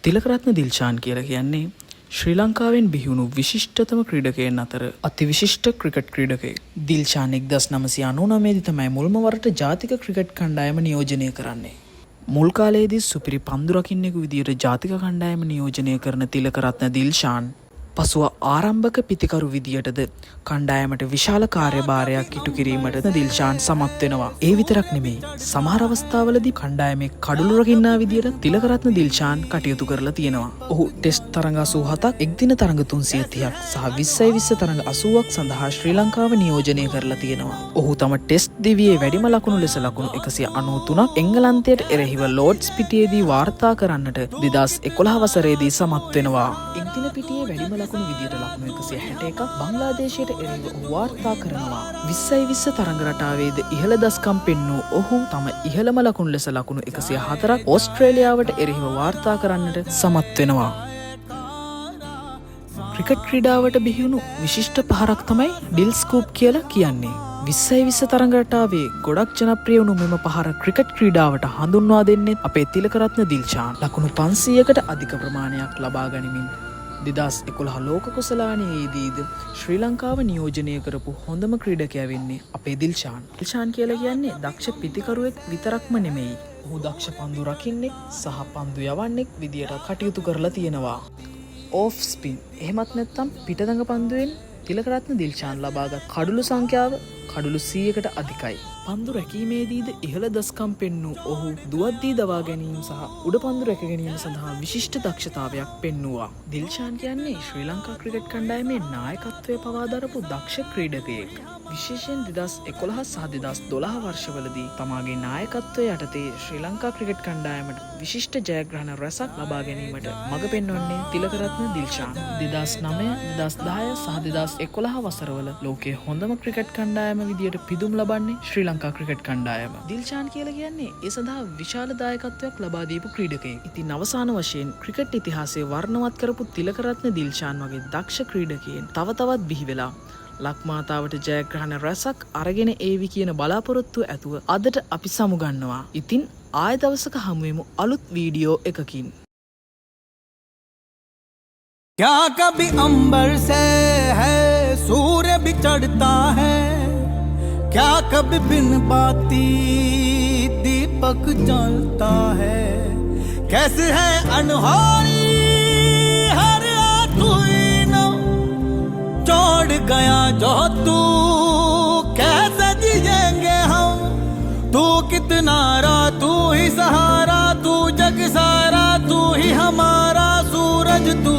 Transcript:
තිලකරත්න දිල්ෂාන් කියලා කියන්නේ ශ්‍රී ලංකාවෙන් බිහිවුණු විශිෂ්ටතම ක්‍රීඩකයන් අතර අතිවිශිෂ්ට ක්‍රිකට් ක්‍රීඩකයෙක්. දිල්ෂාන් 1999 දී තමයි මුල්ම වරට ජාතික ක්‍රිකට් කණ්ඩායම නියෝජනය කරන්නේ. මුල් කාලයේදී සුපිරි පන්දු රකින්නෙකු විදියට ජාතික කණ්ඩායම නියෝජනය කරන තිලකරත්න දිල්ෂාන් පසුව ආරම්භක පිතිකරු විදියටද කණ්ඩායමට විශාල කාර්යභාරයක් ඉටු කිරීමට දිල්ෂාන් සමත් වෙනවා. ඒ විතරක් නෙමෙයි, සමහර අවස්ථාවලදී කණ්ඩායමේ කඩළු රකින්නා විදියට තිලකරත්න දිල්ෂාන් කටයුතු කරලා තියෙනවා. ඔහු ටෙස්ට් තරඟ 87ක්, එක්දින තරඟ 330ක් සහ 20/20 තරඟ 80ක් සඳහා ශ්‍රී ලංකාව නියෝජනය කරලා තියෙනවා. ඔහු තම ටෙස්ට් දිවියේ වැඩිම ලකුණු ලෙස ලකුණු 193ක් එංගලන්තයට එරෙහිව ලෝඩ්ස් පිටියේදී වාර්තා කරන්නට 2011 වසරේදී සමත් වෙනවා. එක්දින පිටියේ වැඩිම ලකුණු විදියට ලකුණු 161ක් බංග්ලාදේශයට එරෙහිව වාර්තා කරනවා. 20/20 තරඟ රටාවේද ඉහළ දස්කම් පෙන්වූ ඔහු තම ඉහළම ලකුණු ලෙස ලකුණු 104ක් ඕස්ට්‍රේලියාවට එරෙහිව වාර්තා කරන්නට සමත් වෙනවා. ක්‍රිකට් ක්‍රීඩාවට බිහිවුණු විශිෂ්ට පහරක් තමයි ඩිල් ස්කූප් කියලා කියන්නේ. 20/20 තරඟ රටාවේ ගොඩක් ජනප්‍රිය වුණු මෙම පහර ක්‍රිකට් ක්‍රීඩාවට හඳුන්වා දෙන්නේ අපේ තිලකරත්න දිල්ෂාන්. ලකුණු 500කට අධික ප්‍රමාණයක් ලබා ගනිමින් 2011 ලෝක කුසලානයේදීද ශ්‍රී ලංකාව නියෝජනය කරපු හොඳම ක්‍රීඩකයා වෙන්නේ අපේ දිල්ෂාන්. දිල්ෂාන් කියලා කියන්නේ දක්ෂ පිතිකරුවෙක් විතරක්ම නෙමෙයි. ඔහු දක්ෂ පන්දු රකින්නෙක් සහ පන්දු යවන්නෙක් විදියට කටයුතු කරලා තියෙනවා. ඕෆ් ස්පින් එහෙමත් නැත්නම් පිටදඟ පන්දුවෙන් තිලකරත්න දිල්ෂාන් ලබාගත් කඩළු සංඛ්‍යාව කඩළු 100කට අධිකයි. පන්දු රැකීමේදීද ඉහළ දස්කම් පෙන්වූ ඔහු දුවද්දී දවා ගැනීම සහ උඩ පන්දු රැක ගැනීම සඳහා විශිෂ්ට දක්ෂතාවයක් පෙන්වුවා. දිල්ෂාන් කියන්නේ ශ්‍රී ලංකා ක්‍රිකට් කණ්ඩායමේ නායකත්වය පවා දරපු දක්ෂ ක්‍රීඩකයෙක්. විශේෂයෙන් 2011 සහ 2012 වර්ෂවලදී තමාගේ නායකත්වය යටතේ ශ්‍රී ලංකා ක්‍රිකට් කණ්ඩායමට විශිෂ්ට ජයග්‍රහණ රැසක් ලබා ගැනීමට මඟ පෙන්වන්නේ තිලකරත්න දිල්ෂාන්. 2009, 2010 සහ 2011 වසරවල ලෝකයේ හොඳම ක්‍රිකට් කණ්ඩායම විදියට පිදුම් ලබන්නේ ශ්‍රී ලංකා ක්‍රිකට් කණ්ඩායම. දිල්ෂාන් කියලා කියන්නේ ඒ සඳහා විශාල දායකත්වයක් ලබා දීපු ක්‍රීඩකයෙක්. ඉතින් අවසාන වශයෙන් ක්‍රිකට් ඉතිහාසයේ වර්ණවත් කරපු තිලකරත්න දිල්ෂාන් වගේ දක්ෂ ක්‍රීඩකයන් තව තවත් බිහි වෙලා ලක්මාතාවට ජයග්‍රහණ රැසක් අරගෙන ඒවි කියන බලාපොරොත්තුව ඇතුව අදට අපි සමුගන්නවා. ඉතින් ආය දවසක හමුවෙමු අලුත් වීඩියෝ එකකින්. क्या कभी अंबर से है सूर्य भी चढ़ता है, क्या कभी बिन बाती दीपक जलता है, कैसे है अनहोनी हर आतुईनो छोड़ गया जो तू, कैसे जिएंगे हम, तू कितना रा, तू ही सहारा, तू जग सारा, तू ही हमारा सूरज, तू